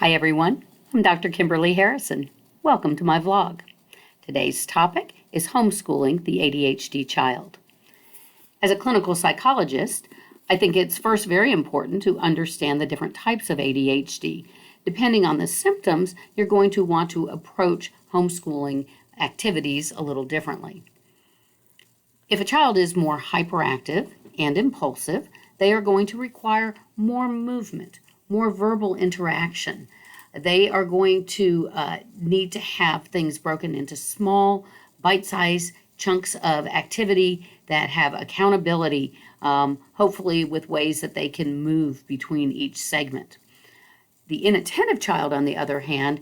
Hi everyone, I'm Dr. Kimberly Harrison. Welcome to my vlog. Today's topic is homeschooling the ADHD child. As a clinical psychologist, I think it's first very important to understand the different types of ADHD. Depending on the symptoms, you're going to want to approach homeschooling activities a little differently. If a child is more hyperactive and impulsive, they are going to require more movement, more verbal interaction. They are going to need to have things broken into small, bite-sized chunks of activity that have accountability, hopefully with ways that they can move between each segment. The inattentive child, on the other hand,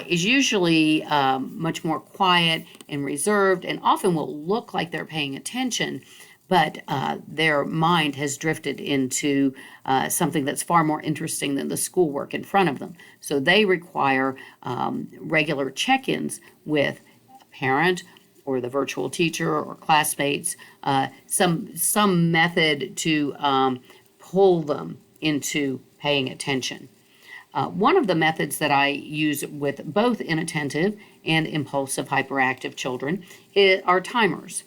is usually much more quiet and reserved and often will look like they're paying attention, but their mind has drifted into something that's far more interesting than the schoolwork in front of them. So they require regular check-ins with a parent or the virtual teacher or classmates, some method to pull them into paying attention. One of the methods that I use with both inattentive and impulsive hyperactive children are timers.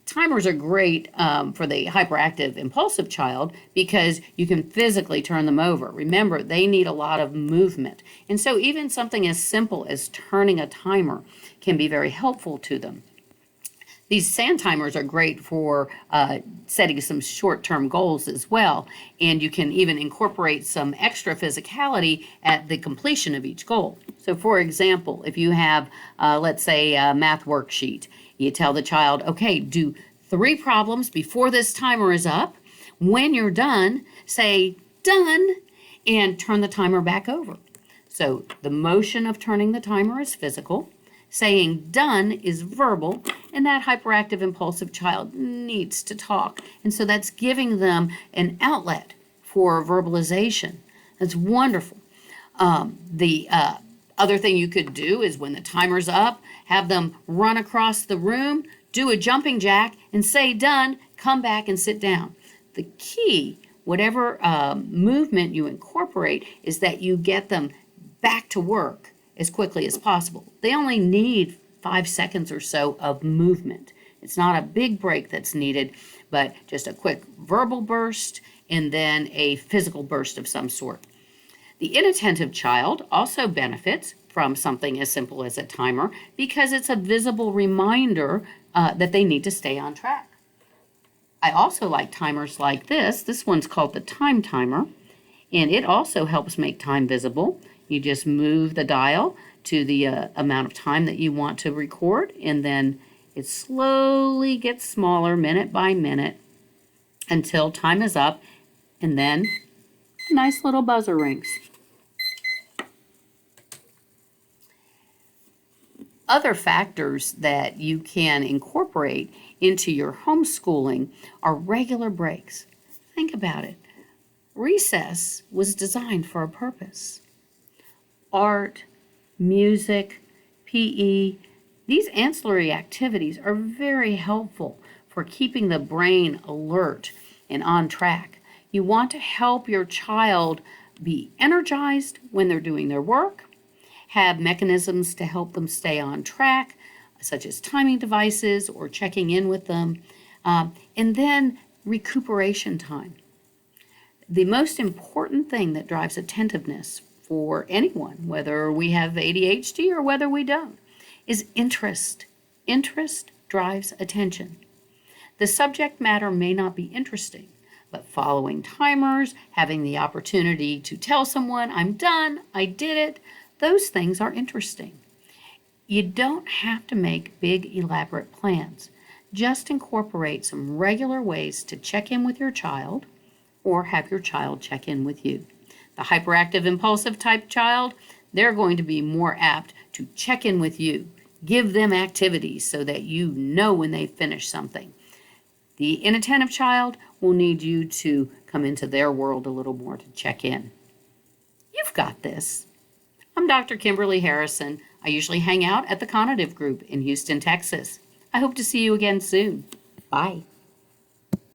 Timers are great for the hyperactive impulsive child because you can physically turn them over. Remember, they need a lot of movement. And so even something as simple as turning a timer can be very helpful to them. These sand timers are great for setting some short-term goals as well, and you can even incorporate some extra physicality at the completion of each goal. So for example, if you have, let's say, a math worksheet, you tell the child, okay, do 3 problems before this timer is up. When you're done, say, done, and turn the timer back over. So the motion of turning the timer is physical. Saying done is verbal, and that hyperactive impulsive child needs to talk. And so that's giving them an outlet for verbalization. That's wonderful. The other thing you could do is when the timer's up, have them run across the room, do a jumping jack, and say done, come back and sit down. The key, whatever movement you incorporate, is that you get them back to work as quickly as possible. They only need 5 seconds or so of movement. It's not a big break that's needed, but just a quick verbal burst and then a physical burst of some sort. The inattentive child also benefits from something as simple as a timer because it's a visible reminder that they need to stay on track. I also like timers like this. This one's called the time timer, and it also helps make time visible. You just move the dial to the amount of time that you want to record, and then it slowly gets smaller minute by minute until time is up, and then a nice little buzzer rings. Other factors that you can incorporate into your homeschooling are regular breaks. Think about it. Recess was designed for a purpose. Art, music, PE, these ancillary activities are very helpful for keeping the brain alert and on track. You want to help your child be energized when they're doing their work, have mechanisms to help them stay on track, such as timing devices or checking in with them, and then recuperation time. The most important thing that drives attentiveness for anyone, whether we have ADHD or whether we don't, is interest. Interest drives attention. The subject matter may not be interesting, but following timers, having the opportunity to tell someone, I'm done, I did it, those things are interesting. You don't have to make big, elaborate plans. Just incorporate some regular ways to check in with your child or have your child check in with you. The hyperactive impulsive type child, they're going to be more apt to check in with you. Give them activities so that you know when they finish something. The inattentive child will need you to come into their world a little more to check in. You've got this. I'm Dr. Kimberly Harrison. I usually hang out at the Conative group in Houston, Texas. I hope to see you again soon. Bye.